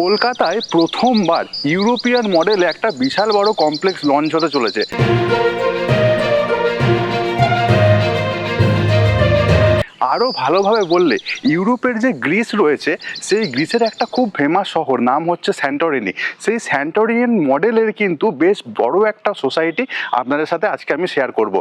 কলকাতায় প্রথমবার ইউরোপিয়ান মডেলে একটা বিশাল বড় কমপ্লেক্স লঞ্চ হতে চলেছে। আরও ভালোভাবে বললে ইউরোপের যে গ্রিস রয়েছে সেই গ্রিসের একটা খুব ফেমাস শহর নাম হচ্ছে স্যান্টোরিনি। সেই স্যান্টোরিয়ান মডেলের কিন্তু বেশ বড় একটা সোসাইটি আপনাদের সাথে আজকে আমি শেয়ার করব।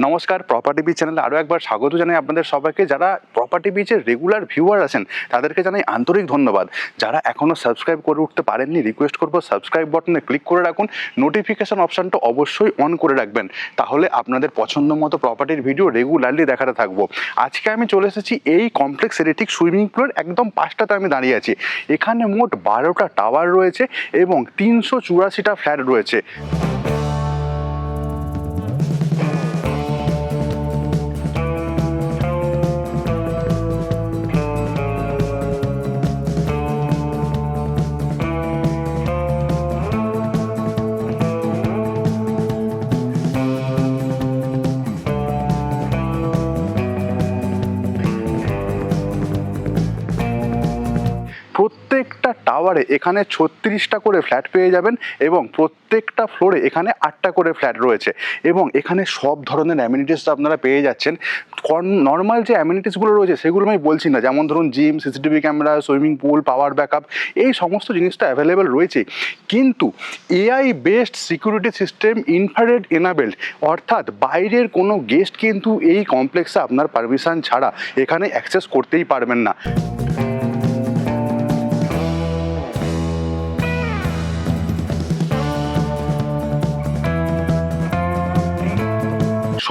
নমস্কার, প্রপার্টি বিচ চ্যানেলে আরও একবার স্বাগত জানাই আপনাদের সবাইকে। যারা প্রপার্টি বিচের রেগুলার ভিউয়ার আছেন তাদেরকে জানাই আন্তরিক ধন্যবাদ। যারা এখনও সাবস্ক্রাইব করে উঠতে পারেননি, রিকোয়েস্ট করবো সাবস্ক্রাইব বাটনে ক্লিক করে রাখুন, নোটিফিকেশন অপশানটা অবশ্যই অন করে রাখবেন, তাহলে আপনাদের পছন্দ মতো প্রপার্টির ভিডিও রেগুলারলি দেখাতে থাকবো। আজকে আমি চলে এসেছি এই কমপ্লেক্সের ঠিক সুইমিং পুলের একদম পাশটাতে আমি দাঁড়িয়ে আছি। এখানে মোট 12টা টাওয়ার রয়েছে এবং 384টা ফ্ল্যাট রয়েছে। প্রত্যেকটা টাওয়ারে এখানে 36টা করে ফ্ল্যাট পেয়ে যাবেন এবং প্রত্যেকটা ফ্লোরে এখানে 8টা করে ফ্ল্যাট রয়েছে এবং এখানে সব ধরনের অ্যামিনিটিস আপনারা পেয়ে যাচ্ছেন। নর্মাল যে অ্যামিনিটিসগুলো রয়েছে সেগুলো আমি বলছি না, যেমন ধরুন gym, CCTV camera, swimming pool, power backup, এই সমস্ত জিনিসটা অ্যাভেলেবেল রয়েছে, কিন্তু AI based security system infrared enabled, অর্থাৎ বাইরের কোনো গেস্ট কিন্তু এই কমপ্লেক্সে আপনার পারমিশন ছাড়া এখানে অ্যাক্সেস করতেই পারবেন না।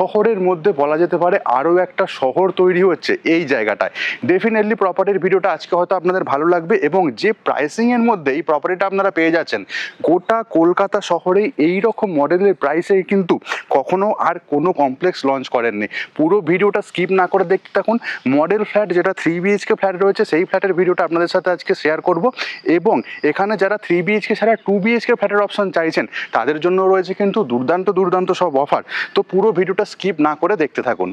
শহরের মধ্যে বলা যেতে পারে আরও একটা শহর তৈরি হচ্ছে এই জায়গাটায়। ডেফিনেটলি প্রপার্টির ভিডিওটা আজকে হয়তো আপনাদের ভালো লাগবে এবং যে প্রাইসিংয়ের মধ্যে এই প্রপার্টিটা আপনারা পেয়ে যাচ্ছেন, গোটা কলকাতা শহরে এই রকম মডেলের প্রাইসে কিন্তু কখনো আর কোনো কমপ্লেক্স লঞ্চ করেননি। পুরো ভিডিওটা স্কিপ না করে দেখতে থাকুন। মডেল ফ্ল্যাট যেটা 3 BHK ফ্ল্যাট রয়েছে সেই ফ্ল্যাটের ভিডিওটা আপনাদের সাথে আজকে শেয়ার করব এবং এখানে যারা 3 BHK ছাড়া 2 BHK ফ্ল্যাটের অপশন চাইছেন তাদের জন্য রয়েছে কিন্তু দুর্দান্ত সব অফার। তো পুরো ভিডিওটা স্কিপ না করে দেখতে থাকুন।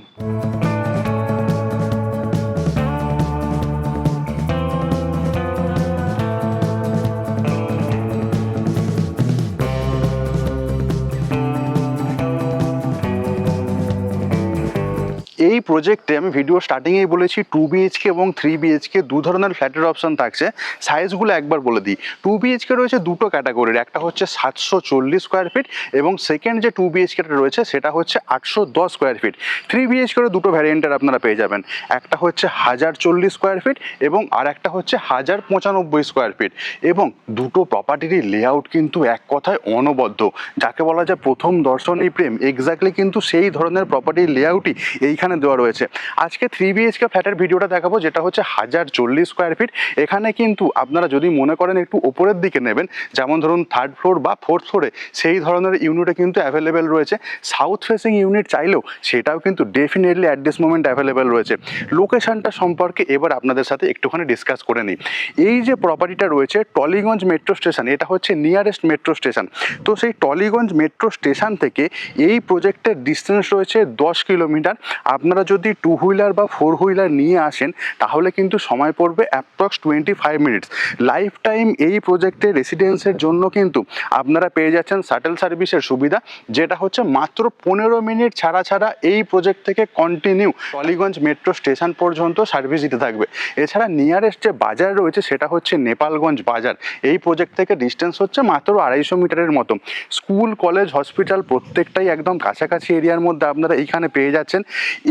এই প্রজেক্টে আমি ভিডিও স্টার্টিংয়েই বলেছি 2 BHK এবং 3 BHK দু ধরনের ফ্ল্যাটের অপশন থাকছে। সাইজগুলো একবার বলে দিই। 2 BHK রয়েছে দুটো ক্যাটাগরির, একটা হচ্ছে 740 স্কোয়ার ফিট এবং সেকেন্ড যে 2 BHKটা রয়েছে সেটা হচ্ছে 810 স্কোয়ার ফিট। 3 BHKরও দুটো ভ্যারিয়েন্টের আপনারা পেয়ে যাবেন, একটা হচ্ছে 1040 স্কোয়ার ফিট এবং আর একটা হচ্ছে 1095 স্কোয়ার ফিট। এবং দুটো প্রপার্টিরই লেআউট কিন্তু এক কথায় অনবদ্য, যাকে বলা যায় প্রথম দর্শনেই প্রেম। এক্স্যাক্টলি কিন্তু সেই ধরনের প্রপার্টির লেআউটই এইখানে দেওয়া রয়েছে। আজকে 3 BHK ফ্ল্যাটের ভিডিওটা দেখাবো যেটা হচ্ছে 1040 স্কোয়ার ফিট। এখানে কিন্তু আপনারা যদি মনে করেন একটু ওপরের দিকে নেবেন, যেমন ধরুন 3rd ফ্লোর বা 4th ফ্লোরে, সেই ধরনের ইউনিটে কিন্তু অ্যাভেলেবেল রয়েছে। সাউথ ফেসিং ইউনিট চাইলেও সেটাও কিন্তু definitely at this moment available রয়েছে। লোকেশনটা সম্পর্কে এবার আপনাদের সাথে একটুখানি ডিসকাস করে নিই। এই যে প্রপার্টিটা রয়েছে টলিগঞ্জ মেট্রো স্টেশন, এটা হচ্ছে নিয়ারেস্ট মেট্রো স্টেশন। তো সেই টলিগঞ্জ মেট্রো স্টেশন থেকে এই প্রজেক্টের ডিস্টেন্স রয়েছে 10 কিলোমিটার। আপনারা যদি 2 হুইলার বা 4 হুইলার নিয়ে আসেন তাহলে কিন্তু সময় পড়বে অ্যাপ্রক্স 25 মিনিটস। লাইফ টাইম এই প্রজেক্টের রেসিডেন্সের জন্য কিন্তু আপনারা পেয়ে যাচ্ছেন শাটল সার্ভিসের সুবিধা, যেটা হচ্ছে মাত্র 15 মিনিট ছাড়া এই প্রজেক্ট থেকে কন্টিনিউ টলিগঞ্জ মেট্রো স্টেশন পর্যন্ত সার্ভিস দিতে থাকবে। এছাড়া নিয়ারেস্ট যে বাজার রয়েছে সেটা হচ্ছে নেপালগঞ্জ বাজার। এই প্রজেক্ট থেকে ডিস্টেন্স হচ্ছে মাত্র 250 মিটারের মতো। স্কুল, কলেজ, হসপিটাল প্রত্যেকটাই একদম কাছাকাছি এরিয়ার মধ্যে আপনারা এইখানে পেয়ে যাচ্ছেন।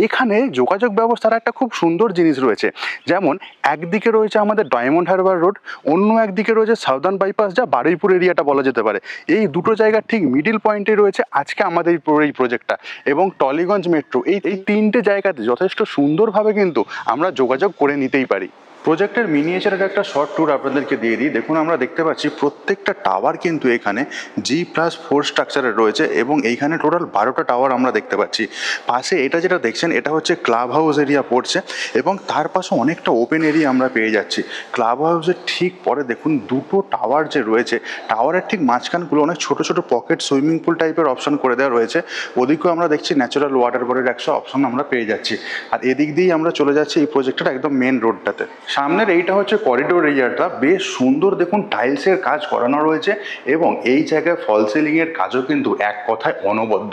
এখানে যোগাযোগ ব্যবস্থার একটা খুব সুন্দর জিনিস রয়েছে, যেমন একদিকে রয়েছে আমাদের ডায়মন্ড হারবার রোড, অন্য একদিকে রয়েছে সাউদার্ন বাইপাস, যা বারুইপুর এরিয়াটা বলা যেতে পারে। এই দুটো জায়গার ঠিক মিডিল পয়েন্টে রয়েছে আজকে আমাদের এই প্রজেক্টটা এবং টলিগঞ্জ মেট্রো। এই তিনটে জায়গাতে যথেষ্ট সুন্দরভাবে কিন্তু আমরা যোগাযোগ করে নিতেই পারি। প্রজেক্টের মিনিয়েচারের একটা শর্ট ট্যুর আপনাদেরকে দিয়ে দিই। দেখুন আমরা দেখতে পাচ্ছি প্রত্যেকটা টাওয়ার কিন্তু এখানে G+4 স্ট্রাকচারের রয়েছে এবং এইখানে টোটাল 12টা টাওয়ার আমরা দেখতে পাচ্ছি। পাশে এটা যেটা দেখছেন এটা হচ্ছে ক্লাব হাউস এরিয়া পড়ছে এবং তার পাশে অনেকটা ওপেন এরিয়া আমরা পেয়ে যাচ্ছি। ক্লাব হাউসের ঠিক পরে দেখুন দুটো টাওয়ার যে রয়েছে, টাওয়ারের ঠিক মাঝখানগুলো অনেক ছোট ছোট পকেট সুইমিং পুল টাইপের অপশন করে দেওয়া রয়েছে। ওদিকেও আমরা দেখছি ন্যাচারাল ওয়াটার বডির একটা অপশন আমরা পেয়ে যাচ্ছি। আর এদিক দিয়েই আমরা চলে যাচ্ছি এই প্রজেক্টের একদম মেন রোডটাতে। সামনের এইটা হচ্ছে করিডোর এরিয়াটা, বেশ সুন্দর দেখুন টাইলসের কাজ করানো রয়েছে এবং এই জায়গায় ফল সিলিংয়ের কাজও কিন্তু এক কথায় অনবদ্য।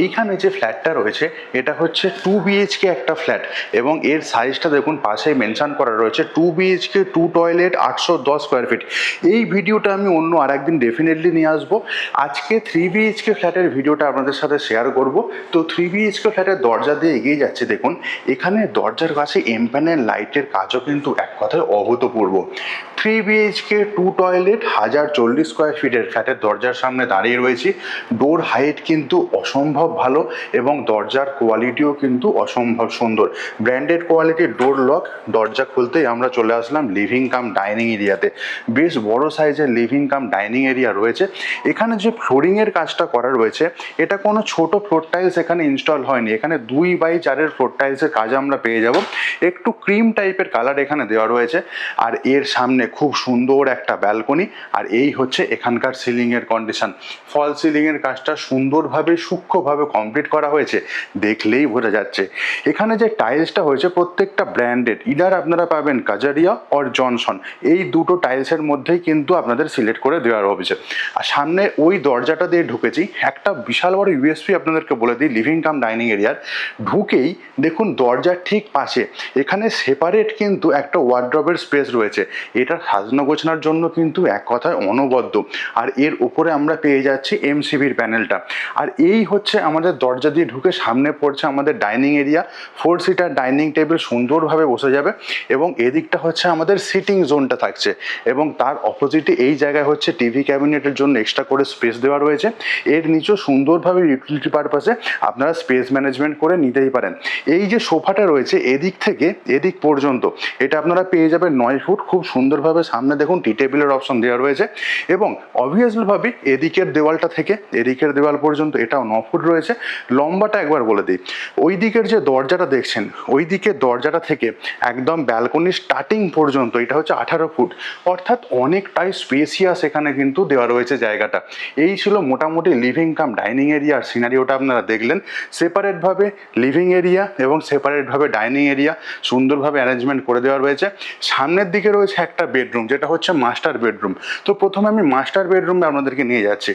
এইখানে যে ফ্ল্যাটটা রয়েছে এটা হচ্ছে 2 BHK একটা ফ্ল্যাট এবং এর সাইজটা দেখুন পাশেই মেনশন করা রয়েছে 2 BHK 2 টয়লেট 810 স্কোয়ার ফিট। এই ভিডিওটা আমি অন্য আর একদিন ডেফিনেটলি নিয়ে আসবো। আজকে 3 BHK ফ্ল্যাটের ভিডিওটা আপনাদের সাথে শেয়ার করব। তো 3 BHK ফ্ল্যাটের দরজা দিয়ে এগিয়ে যাচ্ছে, দেখুন এখানে দরজার কাছে এমপ্যানেল লাইটের কাজও কিন্তু এক কথায় অভূতপূর্ব। 3 BHK 2 টয়লেট 1040 স্কোয়ার ফিটের ফ্ল্যাটের দরজার সামনে দাঁড়িয়ে রয়েছি। ডোর হাইট কিন্তু অসম্ভব ভালো এবং দরজার কোয়ালিটিও কিন্তু অসম্ভব সুন্দর। ব্র্যান্ডেড কোয়ালিটির ডোর লক। দরজা খুলতেই আমরা চলে আসলাম লিভিং কাম ডাইনিং এরিয়াতে। বেশ বড় সাইজের লিভিং কাম ডাইনিং এরিয়া রয়েছে। এখানে যে ফ্লোরিংয়ের কাজটা করা রয়েছে এটা কোনো ছোট ফ্লোর টাইলস এখানে ইনস্টল হয়নি, এখানে 2x4 ফ্লোর টাইলসের কাজ আমরা পেয়ে যাব। একটু ক্রিম টাইপের কালার এখানে দেওয়া রয়েছে আর এর সামনে খুব সুন্দর একটা ব্যালকনি। আর এই হচ্ছে এখানকার সিলিংয়ের কন্ডিশন। ফল সিলিংয়ের কাজটা সুন্দরভাবে সূক্ষ্মভাবে কমপ্লিট করা হয়েছে, দেখলেই বোঝা যাচ্ছে। এখানে যে টাইলসটা হয়েছে প্রত্যেকটা ব্র্যান্ডেড, ইদার আপনারা পাবেন কাজারিয়া অর জনসন, এই দুটো টাইলসের মধ্যেই কিন্তু আপনাদের সিলেক্ট করে দেওয়া হয়েছে। আর সামনে ওই দরজাটা দিয়ে ঢুকেছি, একটা বিশাল বড় ইউএসপি আপনাদেরকে বলে দিই লিভিং কাম ডাইনিং এরিয়ার। ঢুকেই দেখুন দরজার ঠিক পাশে এখানে সেপারেট কিন্তু একটা ওয়ার্ড্রবের স্পেস রয়েছে। এটা সাজানো গোছানোর জন্য কিন্তু এক কথায় অনবদ্য। আর এর উপরে আমরা পেয়ে যাচ্ছি এমসিবির প্যানেলটা। আর এই হচ্ছে আমাদের দরজা দিয়ে ঢুকে সামনে পড়ছে আমাদের dining area. 4 seater dining table সুন্দরভাবে বসে যাবে এবং এদিকটা হচ্ছে আমাদের সিটিং জোনটা থাকছে এবং তার অপোজিটে এই জায়গায় হচ্ছে টিভি ক্যাবিনেটের জন্য এক্সট্রা করে স্পেস দেওয়া রয়েছে। এর নিচেও সুন্দরভাবে ইউটিলিটি পারপাসে আপনারা স্পেস ম্যানেজমেন্ট করে নিতেই পারেন। এই যে সোফাটা রয়েছে এদিক থেকে এদিক পর্যন্ত এটা আপনারা পেয়ে যাবেন 9 ফুট। খুব সুন্দরভাবে সামনে দেখুন টি টেবিলের অপশন দেওয়া রয়েছে এবং অবভিয়াসলিভাবে এদিকের দেওয়ালটা থেকে এদিকের দেওয়াল পর্যন্ত এটাও 9 ফুট রয়েছে। লম্বাটা একবার বলে দিই, ওই দিকের যে দরজাটা দেখছেন ওই দিকের দরজাটা থেকে একদম ব্যালকনির স্টার্টিং পর্যন্ত এটা হচ্ছে 18 ফুট, অর্থাৎ অনেকটাই স্পেসিয়াস এখানে কিন্তু দেওয়া রয়েছে জায়গাটা। এই ছিল মোটামুটি লিভিং কাম ডাইনিং এরিয়ার সিনারিওটা আপনারা দেখলেন। সেপারেটভাবে লিভিং এরিয়া এবং সেপারেটভাবে ডাইনিং এরিয়া সুন্দরভাবে অ্যারেঞ্জমেন্ট করে দেওয়া রয়েছে। সামনের দিকে রয়েছে একটা বেডরুম যেটা হচ্ছে মাস্টার বেডরুম। তো প্রথমে আমি মাস্টার বেডরুমে আপনাদেরকে নিয়ে যাচ্ছি।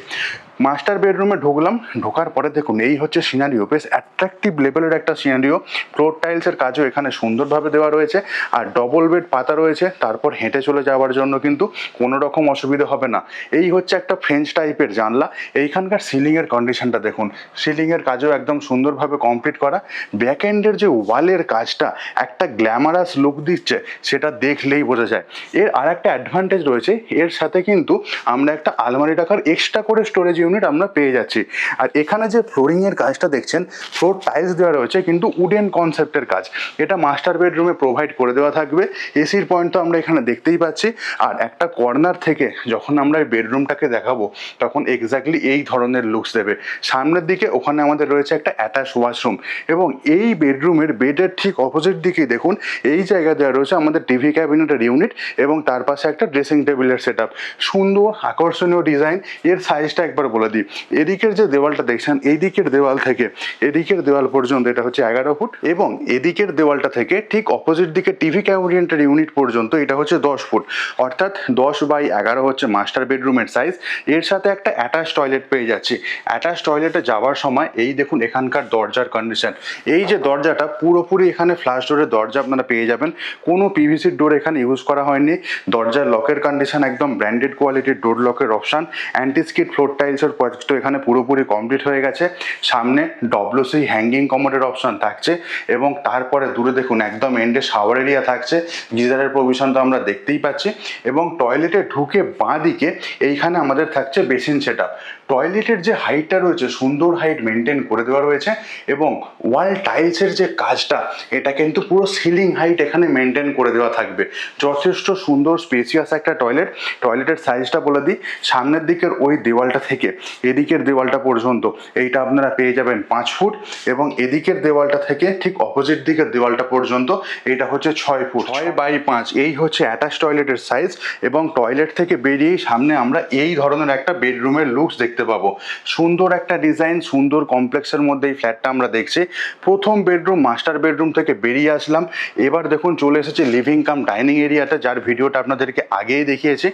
মাস্টার বেডরুমে ঢুকলাম, ঢোকার পরে দেখুন এই হচ্ছে সিনারিও, বেশ অ্যাট্রাকটিভ লেভেলের একটা সিনারিও। ফ্লোর টাইলসের কাজও এখানে সুন্দরভাবে দেওয়া রয়েছে আর ডবল বেড পাতা রয়েছে, তারপর হেঁটে চলে যাওয়ার জন্য কিন্তু কোনো রকম অসুবিধা হবে না। এই হচ্ছে একটা ফ্রেঞ্চ টাইপের জানলা। এইখানকার সিলিংয়ের কন্ডিশনটা দেখুন, সিলিংয়ের কাজও একদম সুন্দরভাবে কমপ্লিট করা। ব্যাক এন্ডের যে ওয়ালের কাজটা একটা গ্ল্যামারাস লুক দিচ্ছে সেটা দেখলেই বোঝা যায়। এর আর একটা অ্যাডভান্টেজ রয়েছে, এর সাথে কিন্তু আমরা একটা আলমারি রাখার এক্সট্রা করে স্টোরেজ ইউনিট আমরা পেয়ে যাচ্ছি। আর এখানে যে ফ্লোরিংয়ের কাজটা দেখছেন ফ্লোর টাইলস দেওয়া রয়েছে কিন্তু উডেন কনসেপ্টের কাজ, এটা মাস্টার বেডরুমে প্রোভাইড করে দেওয়া থাকবে। এসির পয়েন্ট তো আমরা এখানে দেখতেই পাচ্ছি। আর একটা কর্নার থেকে যখন আমরা এই বেডরুমটাকে দেখাবো তখন এক্স্যাক্টলি এই ধরনের লুকস দেবে। সামনের দিকে ওখানে আমাদের রয়েছে একটা অ্যাটাচ ওয়াশরুম এবং এই বেডরুমের বেডের ঠিক অপোজিট দিকেই দেখুন এই জায়গা দেওয়া রয়েছে আমাদের টিভি ক্যাবিনেটের ইউনিট এবং তার পাশে একটা ড্রেসিং টেবিলের সেট আপ। সুন্দর আকর্ষণীয় ডিজাইন। এর সাইজটা একবার বলে দিই, এদিকের যে দেওয়ালটা দেখছেন এই দিকের দেওয়াল থেকে এদিকের দেওয়াল পর্যন্ত এটা হচ্ছে 11 ফুট এবং এদিকের দেওয়ালটা থেকে ঠিক অপোজিট দিকে টিভি ক্যাবিনেটের ইউনিট পর্যন্ত এটা হচ্ছে 10 ফুট, অর্থাৎ 10/11 হচ্ছে মাস্টার বেডরুমের সাইজ। এর সাথে একটা অ্যাটাচ টয়লেট পেয়ে যাচ্ছি। অ্যাটাচ টয়লেটে যাওয়ার সময় এই দেখুন এখানকার দরজার কন্ডিশন। এই যে দরজাটা পুরোপুরি এখানে ফ্লাশ ডোরের দরজা আপনারা পেয়ে যাবেন, কোনো পিভিসির ডোর এখানে ইউজ করা হয়নি। দরজার লকের কন্ডিশন একদম ব্র্যান্ডেড কোয়ালিটির ডোর লকের অপশান। অ্যান্টি স্কিড ফ্লোর টাইলসের টাইলসের প্রজেক্ট তো এখানে পুরোপুরি কমপ্লিট হয়ে গেছে। সামনে ডব্লিউসি হ্যাঙ্গিং কমোডের অপশন থাকছে এবং তারপরে দূরে দেখুন একদম এন্ডে শাওয়ার এরিয়া থাকছে, গিজারের প্রভিশন তো আমরা দেখতেই পাচ্ছি। এবং টয়লেটে ঢুকে বাঁ দিকে এইখানে আমাদের থাকছে বেসিন সেট আপ। টয়লেটের যে হাইটটা রয়েছে সুন্দর হাইট মেনটেন করে দেওয়া রয়েছে এবং ওয়াল টাইলসের যে কাজটা এটা কিন্তু পুরো সিলিং হাইট এখানে মেনটেন করে দেওয়া থাকবে। যথেষ্ট সুন্দর স্পেসিয়াস একটা টয়লেট। টয়লেটের সাইজটা বলে দিই, সামনের দিকের ওই দেওয়ালটা থেকে এদিকের দেওয়ালটা পর্যন্ত এইটা আপনারা পেয়ে যাবেন 5 ফুট এবং এদিকের দেওয়ালটা থেকে ঠিক অপোজিট দিকের দেওয়ালটা পর্যন্ত এটা হচ্ছে 6 ফুট। 6x5 এই হচ্ছে অ্যাটাচ টয়লেটের সাইজ এবং টয়লেট থেকে বেরিয়েই সামনে আমরা এই ধরনের একটা বেডরুমের লুকস দেখতে পাবো। সুন্দর একটা ডিজাইন, সুন্দর কমপ্লেক্সের মধ্যে এই ফ্ল্যাটটা আমরা দেখছি। প্রথম বেডরুম মাস্টার বেডরুম থেকে বেরিয়ে আসলাম, এবার দেখুন চলে এসেছে লিভিং কাম ডাইনিং এরিয়াটা, যার ভিডিওটা আপনাদেরকে আগেই দেখিয়েছি।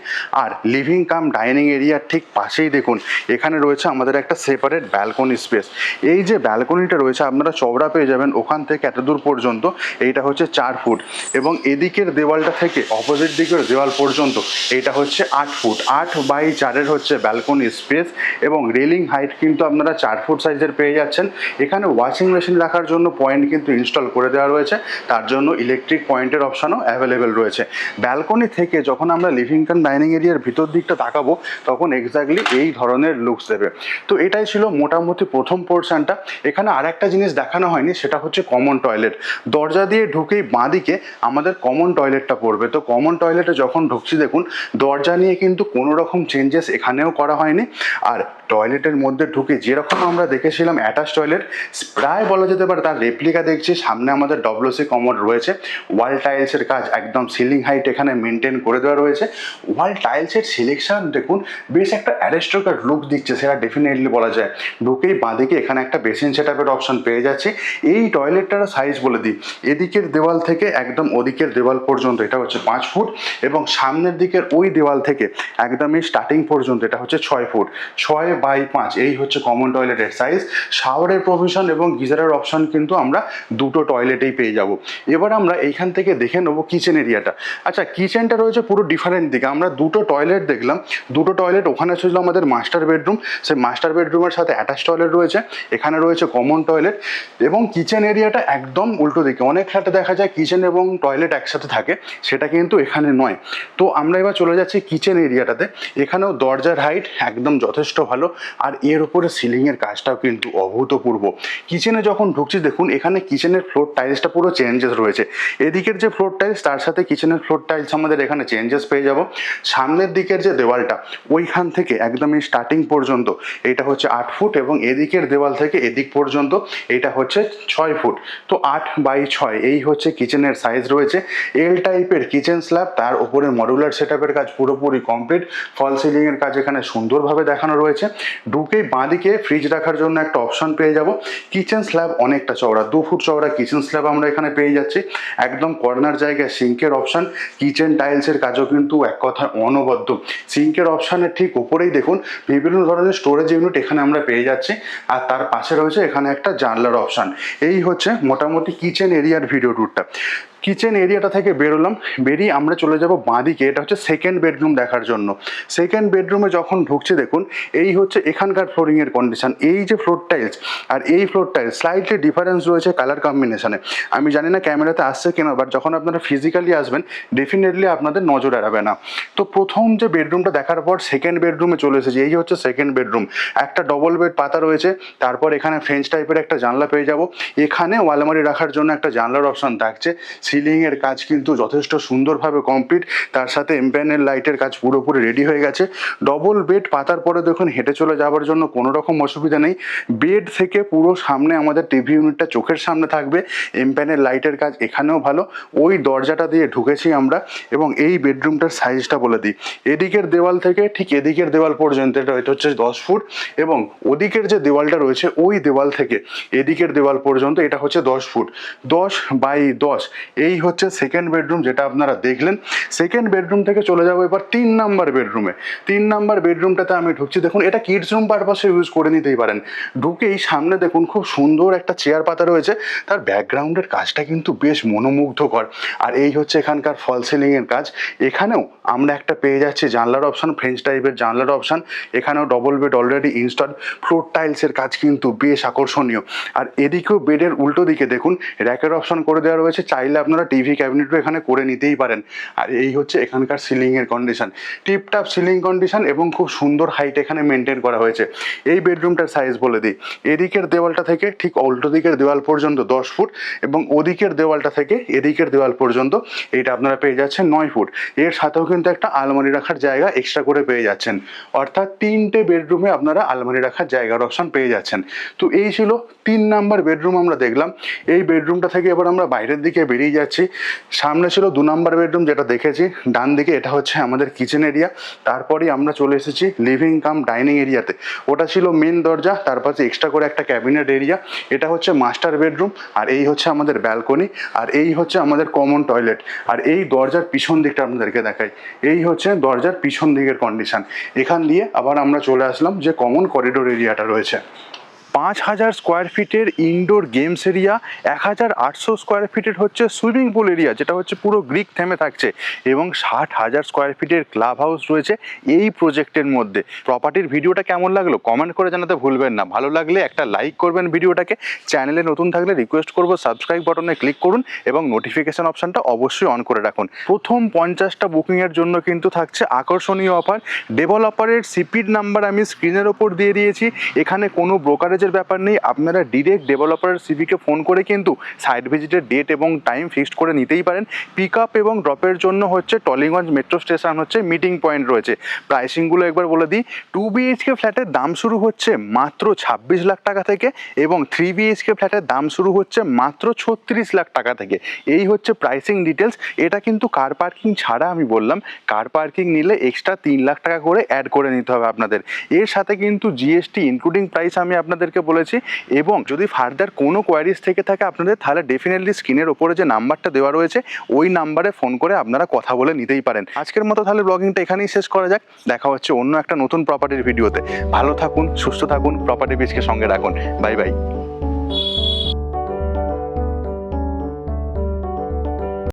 আর লিভিং কাম ডাইনিং এরিয়ার ঠিক পাশেই দেখুন এখানে রয়েছে আমাদের একটা সেপারেট ব্যালকনি স্পেস। এই যে ব্যালকনিটা রয়েছে আপনারা চওড়া পেয়ে যাবেন ওখান থেকে এত দূর পর্যন্ত, এইটা হচ্ছে 4 ফুট এবং এদিকের দেওয়ালটা থেকে অপোজিট দিকের দেওয়াল পর্যন্ত এইটা হচ্ছে 8 ফুট। 8x4 হচ্ছে ব্যালকনি স্পেস এবং রেলিং হাইট কিন্তু আপনারা 4 ফুট সাইজের পেয়ে যাচ্ছেন। এখানে ওয়াশিং মেশিন রাখার জন্য পয়েন্ট কিন্তু ইনস্টল করে দেওয়া রয়েছে, তার জন্য ইলেকট্রিক পয়েন্টের অপশনও অ্যাভেলেবেল রয়েছে। ব্যালকনি থেকে যখন আমরা লিভিং কাম ডাইনিং এরিয়ার ভিতর দিকটা তাকাবো তখন এক্স্যাক্টলি এই ধরনের লুকস দেবে। তো এটাই ছিল মোটামুটি প্রথম পোর্শনটা। এখানে আর একটা জিনিস দেখানো হয়নি, সেটা হচ্ছে কমন টয়লেট। দরজা দিয়ে ঢুকেই বাঁদিকে আমাদের কমন টয়লেটটা পড়বে। তো কমন টয়লেটে যখন ঢুকছি দেখুন দরজা নিয়ে কিন্তু কোনো রকম চেঞ্জেস এখানেও করা হয়নি। আর টয়লেটের মধ্যে ঢুকে যেরকম আমরা দেখেছিলাম অ্যাটাচ টয়লেট, প্রায় বলা যেতে পারে তার রেপ্লিকা দেখছি। সামনে আমাদের ডব্লিউসি কমোড রয়েছে, ওয়াল টাইলসের কাজ একদম সিলিং হাইট এখানে মেনটেন করে দেওয়া রয়েছে। ওয়াল টাইলসের সিলেকশন দেখুন বেশ একটা অ্যারিস্টোক্র্যাট লুক দিচ্ছে, সেটা ডেফিনেটলি বলা যায়। ঢুকেই বাঁদিকে এখানে একটা বেসিন সেটআপের অপশন পেয়ে যাচ্ছে। এই টয়লেটটার সাইজ বলে দিই, এদিকের দেওয়াল থেকে একদম ওদিকের দেওয়াল পর্যন্ত এটা হচ্ছে 5 ফুট এবং সামনের দিকের ওই দেওয়াল থেকে একদম এই স্টার্টিং পর্যন্ত এটা হচ্ছে 6 ফুট। 6x5 এই হচ্ছে কমন টয়লেটের সাইজ। শাওয়ারের প্রভিশন এবং গিজারের অপশন কিন্তু আমরা দুটো টয়লেটেই পেয়ে যাব। এবার আমরা এইখান থেকে দেখে নেবো কিচেন এরিয়াটা। আচ্ছা, কিচেনটা রয়েছে পুরো ডিফারেন্ট দিকে। আমরা দুটো টয়লেট দেখলাম, দুটো টয়লেট ওখানে ছিল আমাদের মাস্টার বেডরুম, সেই মাস্টার বেডরুমের সাথে অ্যাটাচ টয়লেট রয়েছে, এখানে রয়েছে কমন টয়লেট এবং কিচেন এরিয়াটা একদম উল্টো দিকে। অনেক ফ্ল্যাটে দেখা যায় কিচেন এবং টয়লেট একসাথে থাকে, সেটা কিন্তু এখানে নয়। তো আমরা এবার চলে যাচ্ছি কিচেন এরিয়াটাতে। এখানেও দরজার হাইট একদম যথেষ্ট ভালো আর এর উপরে সিলিংয়ের কাজটাও কিন্তু অভূতপূর্ব। কিচেনে যখন ঢুকছি দেখুন এখানে কিচেনের ফ্লোর টাইলসটা পুরো চেঞ্জেস রয়েছে। এদিকের যে ফ্লোর টাইলস তার সাথে কিচেনের ফ্লোর টাইলস আমাদের এখানে চেঞ্জেস পেয়ে যাব। সামনের দিকের যে দেওয়ালটা ওইখান থেকে একদম এই স্টার্টিং পর্যন্ত এটা হচ্ছে 8 ফুট এবং এদিকের দেওয়াল থেকে এদিক পর্যন্ত এটা হচ্ছে 6 ফুট। তো 8x6 এই হচ্ছে কিচেনের সাইজ রয়েছে। এল টাইপের কিচেন স্ল্যাব, তার উপরে মডুলার সেটআপের কাজ পুরোপুরি কমপ্লিট। ফল সিলিংয়ের কাজ এখানে সুন্দরভাবে দেখানো রয়েছে। ঢুকেই বাঁদিকে ফ্রিজ রাখার জন্য একটা অপশন পেয়ে যাব। কিচেন স্ল্যাব অনেকটা চওড়া, 2 ফুট চওড়া কিচেন স্ল্যাব আমরা এখানে পেয়ে যাচ্ছি। একদম কর্নার জায়গায় সিঙ্কের অপশন। কিচেন টাইলসের কাজও কিন্তু এক কথায় অনবদ্য। সিঙ্কের অপশানের ঠিক উপরেই দেখুন বিভিন্ন ধরনের স্টোরেজ ইউনিট এখানে আমরা পেয়ে যাচ্ছি আর তার পাশে রয়েছে এখানে একটা জানলার অপশান। এই হচ্ছে মোটামুটি কিচেন এরিয়ার ভিডিও ট্যুরটা। কিচেন এরিয়াটা থেকে বেরোলাম, বেরিয়ে আমরা চলে যাব বাঁদিকে, এটা হচ্ছে সেকেন্ড বেডরুম দেখার জন্য। সেকেন্ড বেডরুমে যখন ঢুকছে দেখুন এই হচ্ছে এখানকার ফ্লোরিংয়ের কন্ডিশন। এই যে ফ্লোর টাইলস আর এই ফ্লোর টাইলস স্লাইটলি ডিফারেন্স রয়েছে কালার কম্বিনেশনে। আমি জানি না ক্যামেরাতে আসছে কেন, বাট যখন আপনারা ফিজিক্যালি আসবেন ডেফিনেটলি আপনাদের নজর এড়াবে না। তো প্রথম যে বেডরুমটা দেখার পর সেকেন্ড বেডরুমে চলে এসেছি। এই হচ্ছে সেকেন্ড বেডরুম, একটা ডবল বেড পাতা রয়েছে। তারপর এখানে ফ্রেঞ্চ টাইপের একটা জানলা পেয়ে যাব। এখানে আলমারি রাখার জন্য একটা জানলার অপশন থাকছে। সিলিংয়ের কাজ কিন্তু যথেষ্ট সুন্দরভাবে কমপ্লিট, তার সাথে এমপ্যানেল লাইটের কাজ পুরোপুরি রেডি হয়ে গেছে। ডবল বেড পাতার পরে দেখুন হেঁটে চলে যাওয়ার জন্য কোনো রকম অসুবিধা নেই। বেড থেকে পুরো সামনে আমাদের টিভি ইউনিটটা চোখের সামনে থাকবে। এমপ্যানেল লাইটের কাজ এখানেও ভালো। ওই দরজাটা দিয়ে ঢুকেছি আমরা এবং এই বেডরুমটার সাইজটা বলে দিই, এদিকের দেওয়াল থেকে ঠিক এদিকের দেওয়াল পর্যন্ত এটা হচ্ছে 10 ফুট এবং ওদিকের যে দেওয়ালটা রয়েছে ওই দেওয়াল থেকে এদিকের দেওয়াল পর্যন্ত এটা হচ্ছে 10 ফুট। 10x10 এই হচ্ছে সেকেন্ড বেডরুম যেটা আপনারা দেখলেন। সেকেন্ড বেডরুম থেকে চলে যাবো এবার 3 নাম্বার বেডরুমে। 3 নাম্বার বেডরুমটাতে আমি ঢুকছি, দেখুন এটা কিডস রুম পারপাসে ইউজ করে নিতেই পারেন। ঢুকেই সামনে দেখুন খুব সুন্দর একটা চেয়ার পাতা রয়েছে, তার ব্যাকগ্রাউন্ডের কাজটা কিন্তু বেশ মনোমুগ্ধকর। আর এই হচ্ছে এখানকার ফল সিলিংয়ের কাজ। এখানেও আমরা একটা পেয়ে যাচ্ছি জানলার অপশান, ফ্রেঞ্চ টাইপের জানলার অপশান। এখানেও double bed already install. Floor টাইলসের কাজ কিন্তু বেশ আকর্ষণীয়। আর এদিকেও বেডের উল্টো দিকে দেখুন র্যাকের অপশন করে দেওয়া রয়েছে, চাইলে আপনারা টিভি ক্যাবিনেটও এখানে করে নিতেই পারেন। আর এই হচ্ছে এখানকার সিলিংয়ের কন্ডিশন, টিপটাপ সিলিং কন্ডিশন এবং খুব সুন্দর হাইট এখানে মেনটেন করা হয়েছে। এই বেডরুমটার সাইজ বলে দিই, এদিকের দেওয়ালটা থেকে ঠিক উল্টো দিকের দেওয়াল পর্যন্ত 10 ফুট এবং ওদিকের দেওয়ালটা থেকে এদিকের দেওয়াল পর্যন্ত এটা আপনারা পেয়ে যাচ্ছেন 9 ফুট। এর সাথেও কিন্তু একটা আলমারি রাখার জায়গা এক্সট্রা করে পেয়ে যাচ্ছেন, অর্থাৎ 3টে বেডরুমে আপনারা আলমারি রাখার জায়গার অপশন পেয়ে যাচ্ছেন। তো এই ছিল 3 নাম্বার বেডরুম আমরা দেখলাম। এই বেডরুমটা থেকে এবার আমরা বাইরের দিকে বেরিয়ে যাচ্ছি। সামনে ছিল 2 নাম্বার বেডরুম যেটা দেখেছি, ডান দিকে এটা হচ্ছে আমাদের কিচেন এরিয়া। তারপরেই আমরা চলে এসেছি লিভিং কাম ডাইনিং এরিয়াতে। ওটা ছিল মেন দরজা, তার পাশে এক্সট্রা করে একটা ক্যাবিনেট এরিয়া। এটা হচ্ছে মাস্টার বেডরুম, আর এই হচ্ছে আমাদের ব্যালকনি, আর এই হচ্ছে আমাদের কমন টয়লেট। আর এই দরজার পিছন দিকটা আপনাদেরকে দেখাই, এই হচ্ছে দরজার পিছন দিকের কন্ডিশন। এখান দিয়ে আবার আমরা চলে আসলাম যে কমন করিডোর এরিয়াটা রয়েছে। 5000 স্কোয়ার ফিটের ইনডোর গেমস এরিয়া, 1800 স্কোয়ার ফিটের হচ্ছে সুইমিং পুল এরিয়া যেটা হচ্ছে পুরো গ্রিক থেমে থাকছে, এবং 60,000 স্কোয়ার ফিটের ক্লাব হাউস রয়েছে এই প্রজেক্টের মধ্যে। প্রপার্টির ভিডিওটা কেমন লাগলো কমেন্ট করে জানাতে ভুলবেন না। ভালো লাগলে একটা লাইক করবেন ভিডিওটাকে। চ্যানেলে নতুন থাকলে রিকোয়েস্ট করবো সাবস্ক্রাইব বাটনে ক্লিক করুন এবং নোটিফিকেশন অপশানটা অবশ্যই অন করে রাখুন। প্রথম 50টা বুকিংয়ের জন্য কিন্তু থাকছে আকর্ষণীয় অফার। ডেভেলপারের সিপির নাম্বার আমি স্ক্রিনের ওপর দিয়ে দিয়েছি। এখানে কোনো ব্রোকারেজ ব্যাপার নেই, আপনারা ডিরেক্ট ডেভেলপারের সিভিকে ফোন করে কিন্তু সাইট ভিজিটের ডেট এবং টাইম ফিক্সড করে নিতেই পারেন। পিক আপ এবং ড্রপের জন্য হচ্ছে টলিগঞ্জ মেট্রো স্টেশন হচ্ছে মিটিং পয়েন্ট রয়েছে। প্রাইসিংগুলো একবার বলে দিই, 2 BHK ফ্ল্যাটের দাম শুরু হচ্ছে মাত্র 26 লাখ টাকা থেকে এবং 3 BHK ফ্ল্যাটের দাম শুরু হচ্ছে মাত্র 36 লাখ টাকা থেকে। এই হচ্ছে প্রাইসিং ডিটেলস। এটা কিন্তু কার পার্কিং ছাড়া আমি বললাম, কার পার্কিং নিলে এক্সট্রা 3 লাখ টাকা করে অ্যাড করে নিতে হবে আপনাদের। এর সাথে কিন্তু জিএসটি ইনক্লুডিং প্রাইস আমি আপনাদেরকে বলেছি। এবং যদি ফার্দার কোনো কোয়ারিজ থেকে থাকে আপনাদের, তাহলে ডেফিনেটলি স্ক্রিনের ওপরে যে নাম্বারটা দেওয়া রয়েছে ওই নাম্বারে ফোন করে আপনারা কথা বলে নিতেই পারেন। আজকের মতো তাহলে ব্লগিংটা এখানেই শেষ করা যাক। দেখা হচ্ছে অন্য একটা নতুন প্রপার্টির ভিডিওতে। ভালো থাকুন, সুস্থ থাকুন, প্রপার্টি বিচকে সঙ্গে রাখুন। Bye bye.